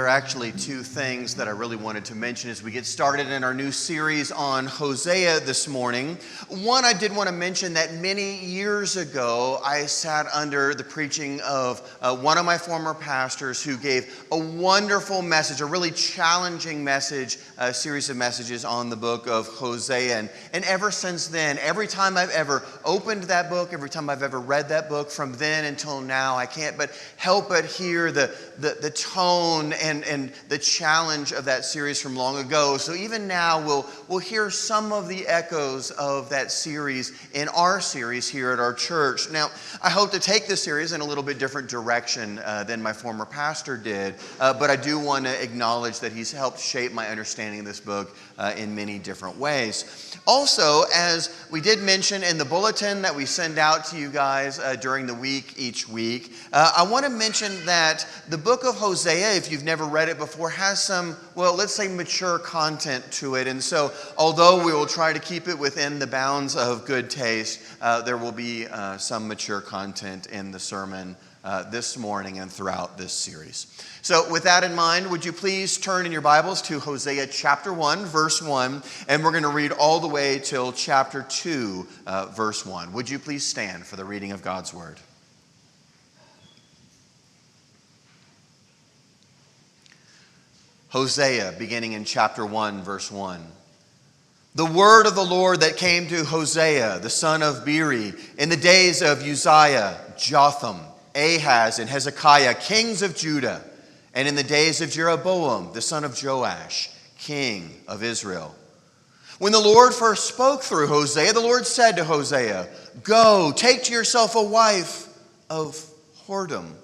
There are actually two things that I really wanted to mention as we get started in our new series on Hosea this morning. One, I did want to mention that many years ago, I sat under the preaching of one of my former pastors who gave a wonderful message, a really challenging message, a series of messages on the book of Hosea. And ever since then, every time I've ever opened that book, every time I've ever read that book, from then until now, I can't but help but hear the tone and the challenge of that series from long ago. So even now, we'll hear some of the echoes of that series in our series here at our church. Now, I hope to take this series in a little bit different direction than my former pastor did, but I do want to acknowledge that he's helped shape my understanding of this book in many different ways. Also, as we did mention in the bulletin that we send out to you guys during the week each week, I want to mention that the book of Hosea, if you've never read it before, has some, well, let's say mature content to it. And so, although we will try to keep it within the bounds of good taste, there will be some mature content in the sermon this morning and throughout this series. So with that in mind, would you please turn in your Bibles to Hosea chapter 1, verse 1, and we're going to read all the way till chapter 2, verse 1. Would you please stand for the reading of God's Word? Hosea, beginning in chapter 1, verse 1. The word of the Lord that came to Hosea, the son of Beeri, in the days of Uzziah, Jotham, Ahaz, and Hezekiah, kings of Judah, and in the days of Jeroboam, the son of Joash, king of Israel. When the Lord first spoke through Hosea, the Lord said to Hosea, "Go, take to yourself a wife of whoredom,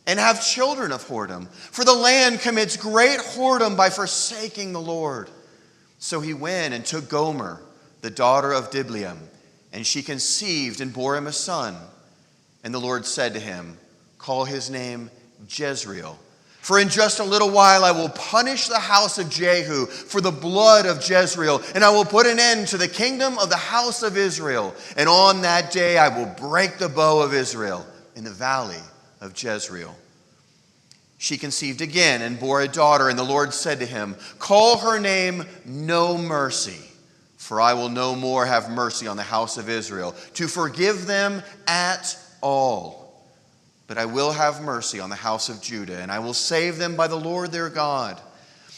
and have children of whoredom, for the land commits great whoredom by forsaking the Lord." So he went and took Gomer, the daughter of Diblaim, and she conceived and bore him a son. And the Lord said to him, "Call his name Jezreel, for in just a little while I will punish the house of Jehu for the blood of Jezreel, and I will put an end to the kingdom of the house of Israel. And on that day I will break the bow of Israel in the valley of Jezreel." She conceived again and bore a daughter, and the Lord said to him, "Call her name No Mercy, for I will no more have mercy on the house of Israel, to forgive them at all. But I will have mercy on the house of Judah, and I will save them by the Lord their God.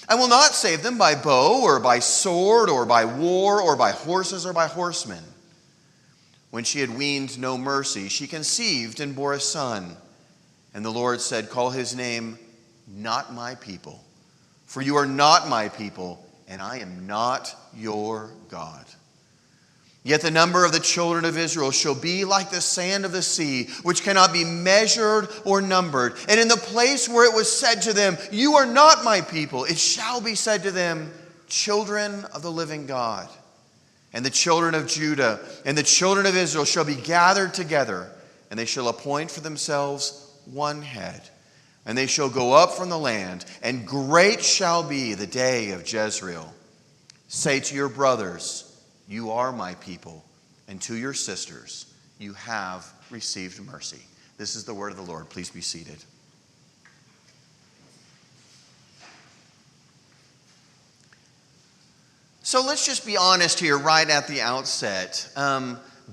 I will not save them by bow or by sword or by war or by horses or by horsemen." When she had weaned No Mercy, she conceived and bore a son. And the Lord said, "Call his name Not My People, for you are not my people, and I am not your God. Yet the number of the children of Israel shall be like the sand of the sea, which cannot be measured or numbered. And in the place where it was said to them, 'You are not my people,' it shall be said to them, 'Children of the living God.' And the children of Judah and the children of Israel shall be gathered together, and they shall appoint for themselves one head. And they shall go up from the land, and great shall be the day of Jezreel. Say to your brothers, 'You are my people,' and to your sisters, 'You have received mercy.'" This is the word of the Lord. Please be seated. So let's just be honest here right at the outset.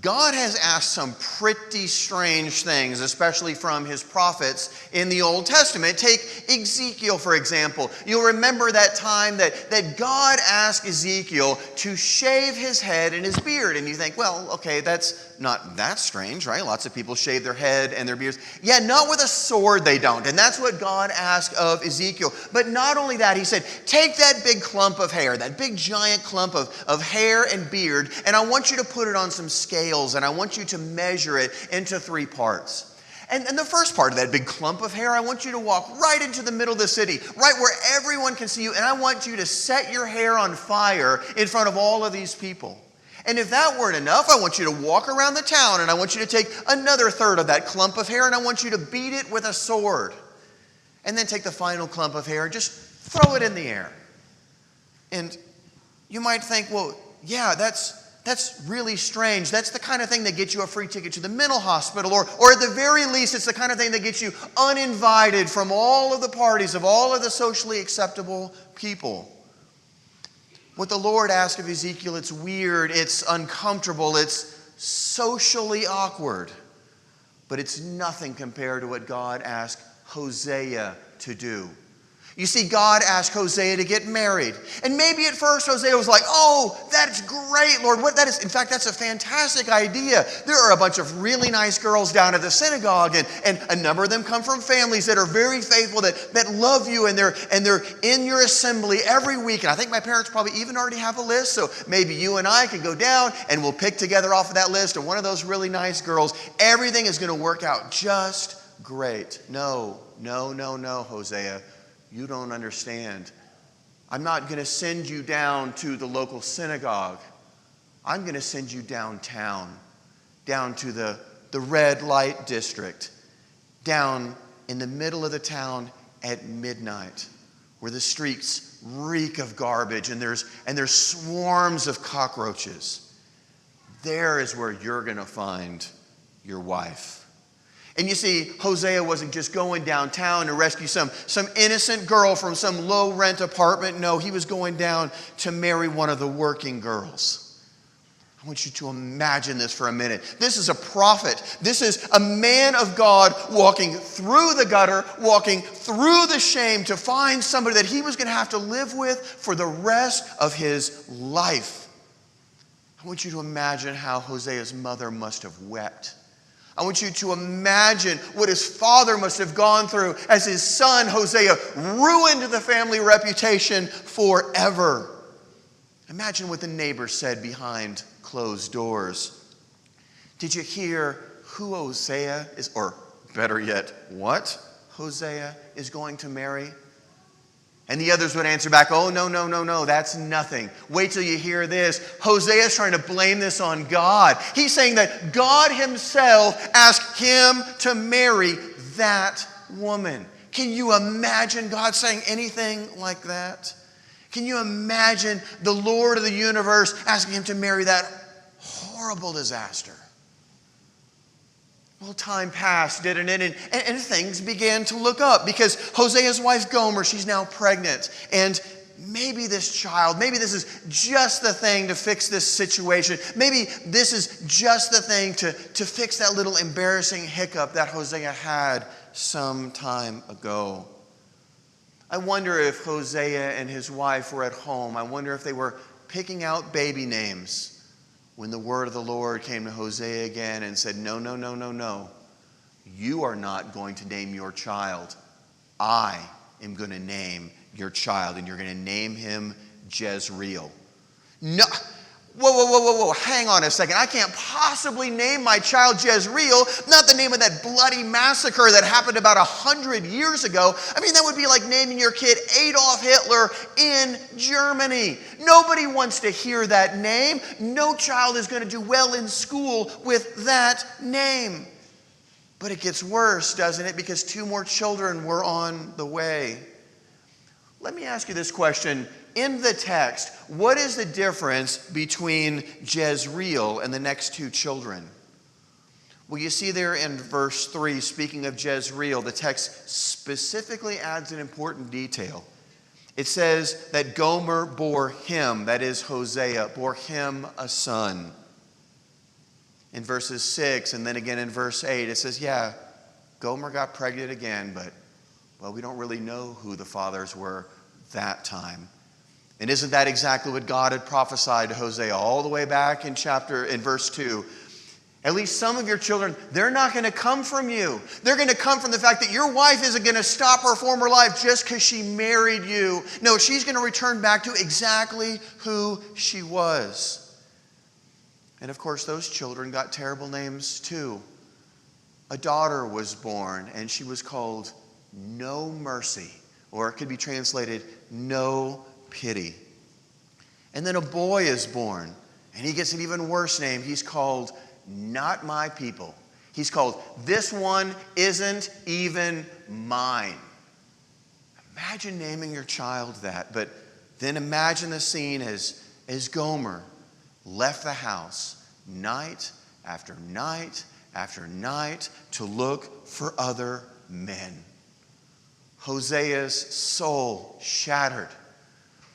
God has asked some pretty strange things, especially from his prophets in the Old Testament. Take Ezekiel, for example. You'll remember that time that God asked Ezekiel to shave his head and his beard. And you think, well, okay, that's not that strange, right? Lots of people shave their head and their beards. Yeah, not with a sword they don't. And that's what God asked of Ezekiel. But not only that, he said, take that big clump of hair, that big giant clump of hair and beard, and I want you to put it on some scales, and I want you to measure it into 3 parts. And the first part of that big clump of hair, I want you to walk right into the middle of the city, right where everyone can see you, and I want you to set your hair on fire in front of all of these people. And if that weren't enough, I want you to walk around the town, and I want you to take another third of that clump of hair, and I want you to beat it with a sword. And then take the final clump of hair and just throw it in the air. And you might think, well, yeah, that's That's really strange. That's the kind of thing that gets you a free ticket to the mental hospital, or at the very least, it's the kind of thing that gets you uninvited from all of the parties of all of the socially acceptable people. What the Lord asked of Ezekiel, it's weird, it's uncomfortable, it's socially awkward, but it's nothing compared to what God asked Hosea to do. You see, God asked Hosea to get married. And maybe at first Hosea was like, oh, that's great, Lord. In fact, that's a fantastic idea. There are a bunch of really nice girls down at the synagogue, and a number of them come from families that are very faithful, that love you, and they're in your assembly every week. And I think my parents probably even already have a list, so maybe you and I could go down and we'll pick together off of that list of one of those really nice girls. Everything is going to work out just great. No, Hosea. You don't understand. I'm not going to send you down to the local synagogue. I'm going to send you downtown, down to the red light district, down in the middle of the town at midnight, where the streets reek of garbage and there's swarms of cockroaches. There is where you're going to find your wife. And you see, Hosea wasn't just going downtown to rescue some innocent girl from some low-rent apartment. No, he was going down to marry one of the working girls. I want you to imagine this for a minute. This is a prophet. This is a man of God walking through the gutter, walking through the shame to find somebody that he was going to have to live with for the rest of his life. I want you to imagine how Hosea's mother must have wept. I want you to imagine what his father must have gone through as his son, Hosea, ruined the family reputation forever. Imagine what the neighbors said behind closed doors. Did you hear who Hosea is, or better yet, what Hosea is going to marry? And the others would answer back, oh, no, that's nothing. Wait till you hear this. Hosea is trying to blame this on God. He's saying that God himself asked him to marry that woman. Can you imagine God saying anything like that? Can you imagine the Lord of the universe asking him to marry that horrible disaster? Well, time passed, didn't it? And things began to look up because Hosea's wife Gomer, she's now pregnant. And maybe this is just the thing to fix this situation. Maybe this is just the thing to fix that little embarrassing hiccup that Hosea had some time ago. I wonder if Hosea and his wife were at home. I wonder if they were picking out baby names when the word of the Lord came to Hosea again and said, no. You are not going to name your child. I am going to name your child, and you're going to name him Jezreel. No. Whoa. Hang on a second. I can't possibly name my child Jezreel, not the name of that bloody massacre that happened about 100 years ago. I mean, that would be like naming your kid Adolf Hitler in Germany. Nobody wants to hear that name. No child is going to do well in school with that name. But it gets worse, doesn't it? Because 2 more children were on the way. Let me ask you this question. In the text, what is the difference between Jezreel and the next 2 children? Well, you see there in verse 3, speaking of Jezreel, the text specifically adds an important detail. It says that Gomer bore him, that is Hosea, bore him a son. In verses 6 and then again in verse 8, it says, yeah, Gomer got pregnant again, but, well, we don't really know who the fathers were that time. And isn't that exactly what God had prophesied to Hosea all the way back in verse 2? At least some of your children, they're not going to come from you. They're going to come from the fact that your wife isn't going to stop her former life just because she married you. No, she's going to return back to exactly who she was. And of course, those children got terrible names too. A daughter was born, and she was called No Mercy, or it could be translated No Pity. And then a boy is born, and he gets an even worse name. He's called Not My People. He's called This One Isn't Even Mine. Imagine naming your child that, but then imagine the scene as Gomer left the house night after night after night to look for other men. Hosea's soul shattered.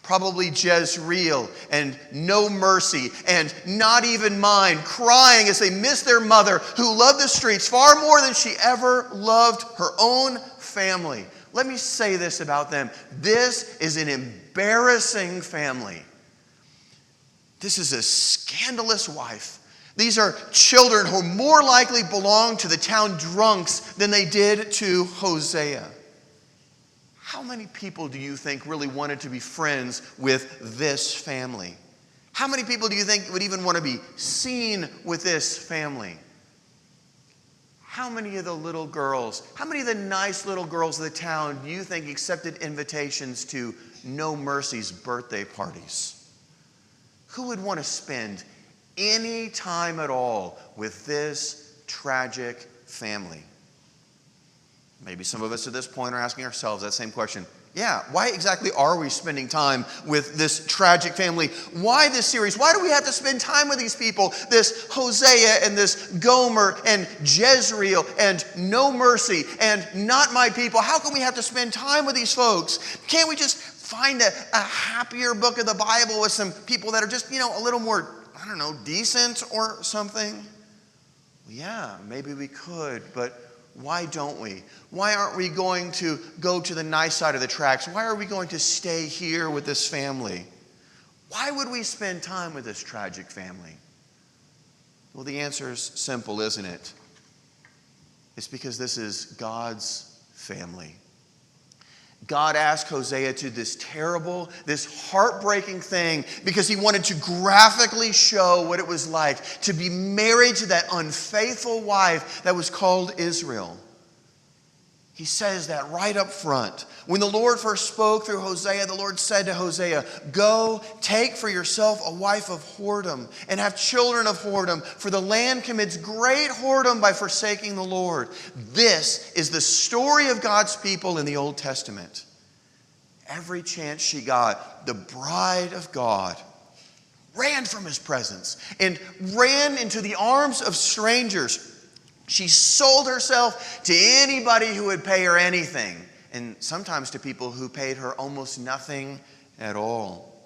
Probably Jezreel and No Mercy and Not Even Mine crying as they miss their mother who loved the streets far more than she ever loved her own family. Let me say this about them. This is an embarrassing family. This is a scandalous wife. These are children who more likely belong to the town drunks than they did to Hosea. How many people do you think really wanted to be friends with this family? How many people do you think would even want to be seen with this family? How many of the little girls, how many of the nice little girls of the town do you think accepted invitations to No Mercy's birthday parties? Who would want to spend any time at all with this tragic family? Maybe some of us at this point are asking ourselves that same question. Yeah, why exactly are we spending time with this tragic family? Why this series? Why do we have to spend time with these people? This Hosea and this Gomer and Jezreel and No Mercy and Not My People. How can we have to spend time with these folks? Can't we just find a happier book of the Bible with some people that are just, a little more, decent or something? Well, yeah, maybe we could, but why don't we? Why aren't we going to go to the nice side of the tracks? Why are we going to stay here with this family? Why would we spend time with this tragic family? Well, the answer is simple, isn't it? It's because this is God's family. God asked Hosea to do this terrible, this heartbreaking thing because he wanted to graphically show what it was like to be married to that unfaithful wife that was called Israel. He says that right up front. When the Lord first spoke through Hosea, the Lord said to Hosea, "Go, take for yourself a wife of whoredom and have children of whoredom, for the land commits great whoredom by forsaking the Lord." This is the story of God's people in the Old Testament. Every chance she got, the bride of God ran from his presence and ran into the arms of strangers. She sold herself to anybody who would pay her anything, and sometimes to people who paid her almost nothing at all.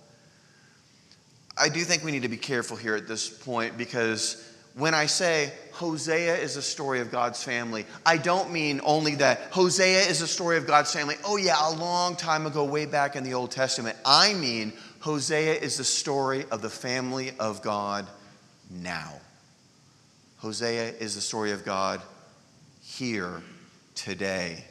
I do think we need to be careful here at this point, because when I say Hosea is a story of God's family, I don't mean only that Hosea is a story of God's family, oh yeah, a long time ago, way back in the Old Testament. I mean Hosea is the story of the family of God now. Hosea is the story of God here, today.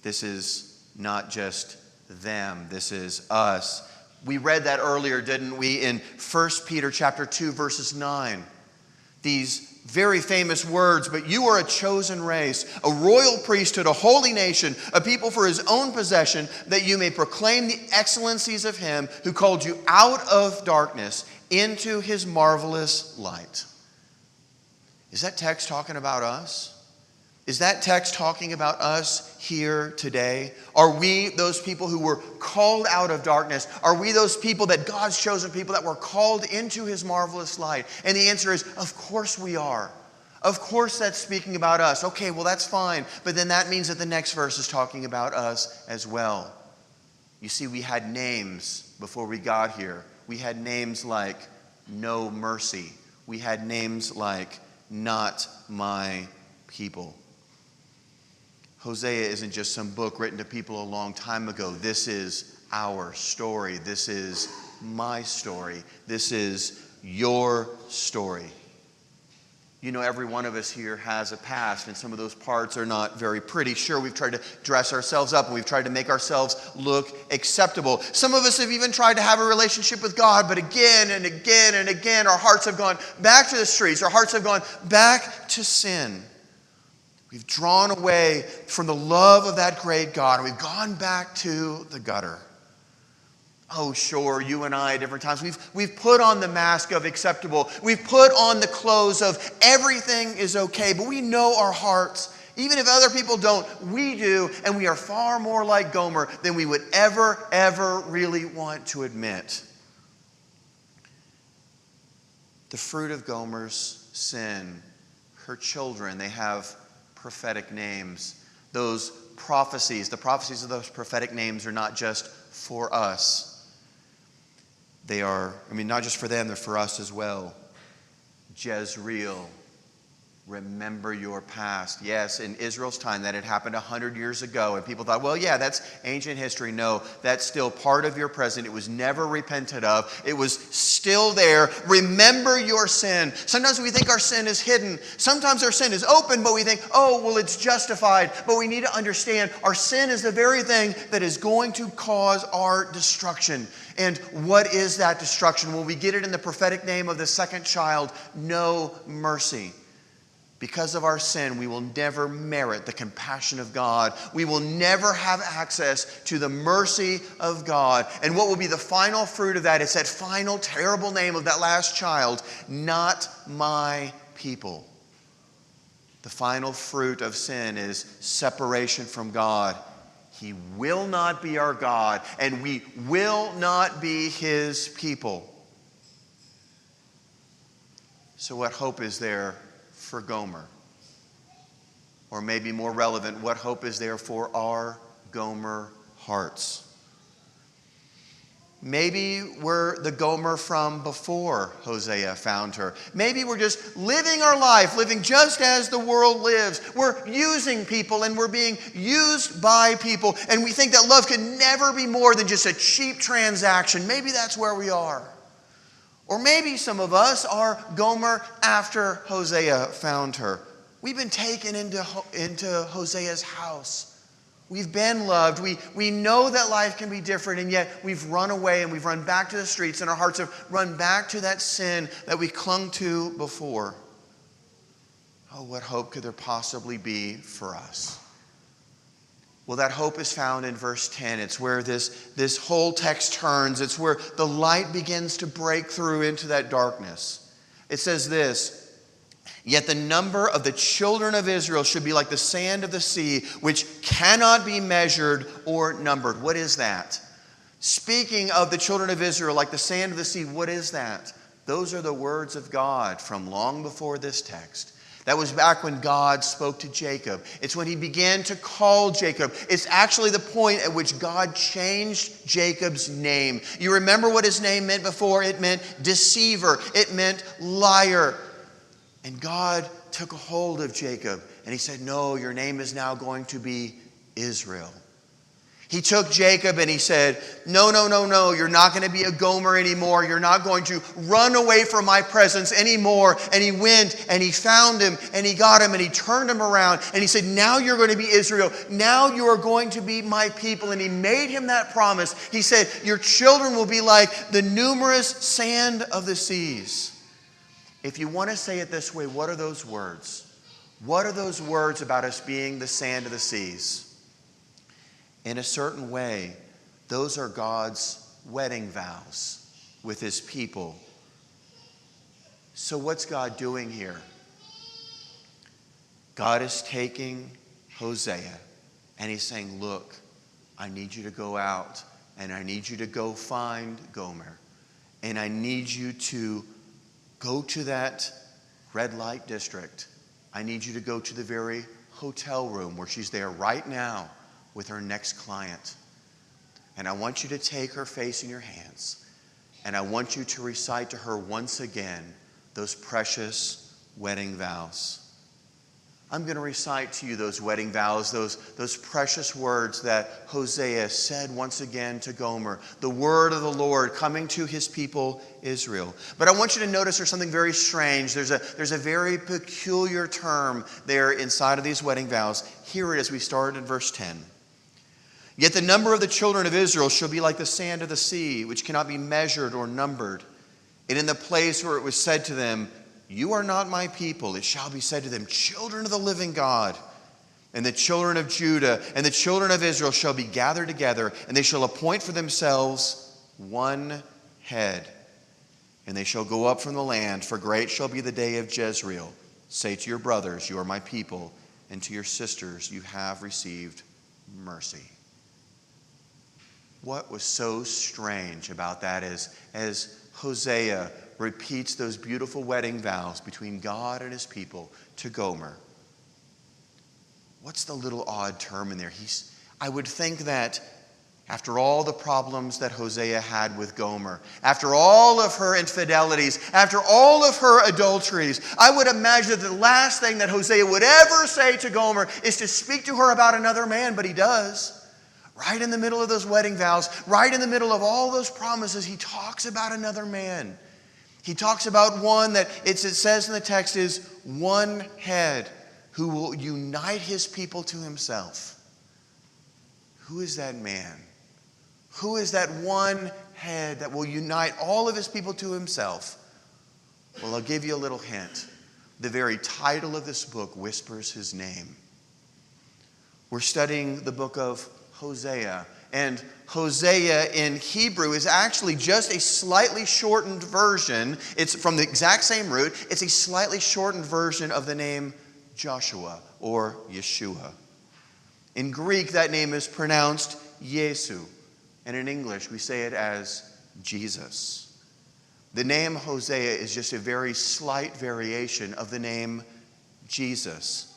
This is not just them. This is us. We read that earlier, didn't we, in 1 Peter chapter 2, verses 9. These very famous words, "But you are a chosen race, a royal priesthood, a holy nation, a people for his own possession, that you may proclaim the excellencies of him who called you out of darkness into his marvelous light." Is that text talking about us? Is that text talking about us here today? Are we those people who were called out of darkness? Are we those people that God's chosen people that were called into his marvelous light? And the answer is, of course we are. Of course that's speaking about us. Okay, well that's fine. But then that means that the next verse is talking about us as well. You see, we had names before we got here. We had names like No Mercy. We had names like Not My People. Hosea isn't just some book written to people a long time ago. This is our story. This is my story. This is your story. You know, every one of us here has a past, and some of those parts are not very pretty. Sure, we've tried to dress ourselves up, and we've tried to make ourselves look acceptable. Some of us have even tried to have a relationship with God, but again and again and again, our hearts have gone back to the streets. Our hearts have gone back to sin. We've drawn away from the love of that great God, and we've gone back to the gutter. Oh, sure, you and I at different times, we've put on the mask of acceptable. We've put on the clothes of everything is okay, but we know our hearts. Even if other people don't, we do, and we are far more like Gomer than we would ever really want to admit. The fruit of Gomer's sin, her children, they have prophetic names. Those prophecies, the prophecies of those prophetic names are not just for us. They are, not just for them, they're for us as well. Jezreel, remember your past. Yes, in Israel's time, that had happened 100 years ago, and people thought, well, yeah, that's ancient history. No, that's still part of your present. It was never repented of. It was still there. Remember your sin. Sometimes we think our sin is hidden. Sometimes our sin is open, but we think, oh, well, it's justified. But we need to understand our sin is the very thing that is going to cause our destruction. And what is that destruction? Well, we get it in the prophetic name of the second child, no mercy. Because of our sin, we will never merit the compassion of God. We will never have access to the mercy of God. And what will be the final fruit of that? It's that final terrible name of that last child, not my people. The final fruit of sin is separation from God. He will not be our God, and we will not be His people. So what hope is there for Gomer? Or maybe more relevant, what hope is there for our Gomer hearts? Maybe we're the Gomer from before Hosea found her. Maybe we're just living our life, living just as the world lives. We're using people and we're being used by people. And we think that love can never be more than just a cheap transaction. Maybe that's where we are. Or maybe some of us are Gomer after Hosea found her. We've been taken into Hosea's house. We've been loved. We know that life can be different, and yet we've run away and we've run back to the streets, and our hearts have run back to that sin that we clung to before. Oh, what hope could there possibly be for us? Well, that hope is found in verse 10. It's where this whole text turns. It's where the light begins to break through into that darkness. It says this, "Yet the number of the children of Israel should be like the sand of the sea, which cannot be measured or numbered." What is that? Speaking of the children of Israel like the sand of the sea, what is that? Those are the words of God from long before this text. That was back when God spoke to Jacob. It's when He began to call Jacob. It's actually the point at which God changed Jacob's name. You remember what his name meant before? It meant deceiver. It meant liar. And God took a hold of Jacob and He said, no, your name is now going to be Israel. He took Jacob and He said, no, you're not going to be a Gomer anymore. You're not going to run away from my presence anymore. And he went and he found him and he got him and he turned him around. And He said, now you're going to be Israel. Now you are going to be my people. And He made him that promise. He said, your children will be like the numerous sand of the seas. If you want to say it this way, what are those words? What are those words about us being the sand of the seas? In a certain way, those are God's wedding vows with His people. So what's God doing here? God is taking Hosea and He's saying, look, I need you to go out and I need you to go find Gomer. And I need you to go to that red light district. I need you to go to the very hotel room where she's there right now with her next client. And I want you to take her face in your hands. And I want you to recite to her once again those precious wedding vows. I'm going to recite to you those wedding vows, those precious words that Hosea said once again to Gomer. The word of the Lord coming to His people Israel. But I want you to notice there's something very strange. There's a very peculiar term there inside of these wedding vows. Here it is. We started in verse 10. Yet the number of the children of Israel shall be like the sand of the sea, which cannot be measured or numbered. And in the place where it was said to them, you are not my people, it shall be said to them, children of the living God. And the children of Judah and the children of Israel shall be gathered together, and they shall appoint for themselves one head. And they shall go up from the land, for great shall be the day of Jezreel. Say to your brothers, you are my people, and to your sisters, you have received mercy. What was so strange about that is, as Hosea repeats those beautiful wedding vows between God and his people to Gomer, what's the little odd term in there? I would think that after all the problems that Hosea had with Gomer, after all of her infidelities, after all of her adulteries, I would imagine that the last thing that Hosea would ever say to Gomer is to speak to her about another man, but he does. Right in the middle of those wedding vows, right in the middle of all those promises, he talks about another man. He talks about one that it says in the text is one head who will unite his people to himself. Who is that man? Who is that one head that will unite all of his people to himself? Well, I'll give you a little hint. The very title of this book whispers his name. We're studying the book of Hosea. And Hosea in Hebrew is actually just a slightly shortened version. It's from the exact same root. It's a slightly shortened version of the name Joshua or Yeshua. In Greek, that name is pronounced Yesu. And in English, we say it as Jesus. The name Hosea is just a very slight variation of the name Jesus.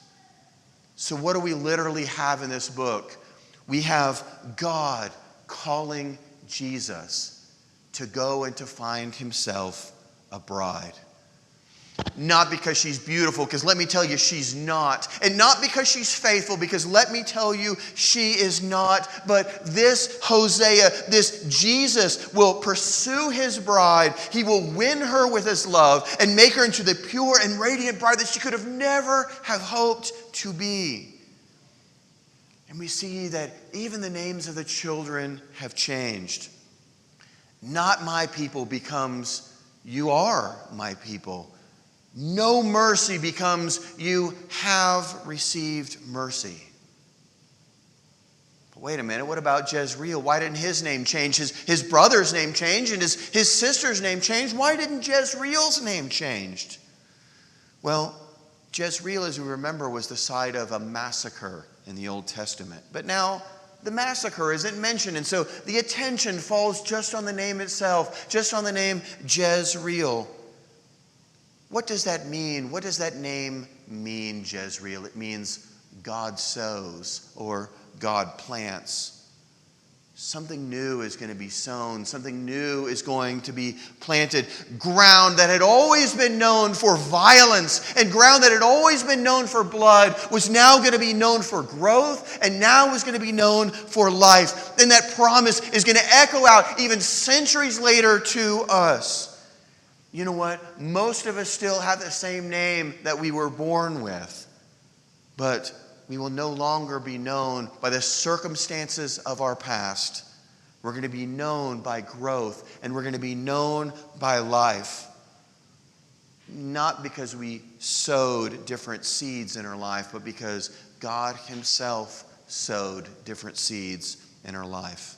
So what do we literally have in this book? We have God calling Jesus to go and to find himself a bride. Not because she's beautiful, because let me tell you, she's not. And not because she's faithful, because let me tell you, she is not. But this Hosea, this Jesus, will pursue his bride. He will win her with his love and make her into the pure and radiant bride that she could have never have hoped to be. And we see that even the names of the children have changed. Not my people becomes you are my people. No mercy becomes you have received mercy. But wait a minute, what about Jezreel? Why didn't his name change? His brother's name changed and his sister's name changed. Why didn't Jezreel's name change? Well, Jezreel, as we remember, was the site of a massacre in the Old Testament. But now the massacre isn't mentioned, and so the attention falls just on the name itself, just on the name Jezreel. What does that mean? What does that name mean, Jezreel? It means God sows or God plants. Something new is going to be sown. Something new is going to be planted. Ground that had always been known for violence and ground that had always been known for blood was now going to be known for growth and now is going to be known for life. And that promise is going to echo out even centuries later to us. You know what? Most of us still have the same name that we were born with. But we will no longer be known by the circumstances of our past. We're going to be known by growth, and we're going to be known by life. Not because we sowed different seeds in our life, but because God himself sowed different seeds in our life.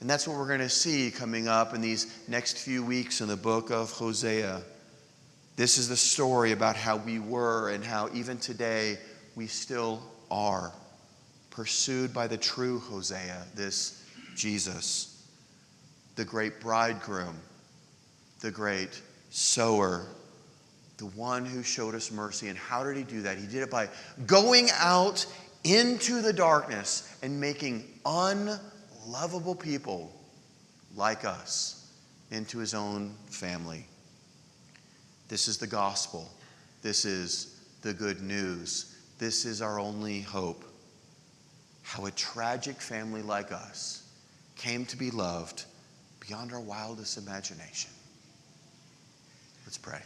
And that's what we're going to see coming up in these next few weeks in the book of Hosea. This is the story about how we were and how even today we still are pursued by the true Hosea, this Jesus, the great bridegroom, the great sower, the one who showed us mercy. And how did he do that? He did it by going out into the darkness and making unlovable people like us into his own family. This is the gospel. This is the good news. This is our only hope. How a tragic family like us came to be loved beyond our wildest imagination. Let's pray.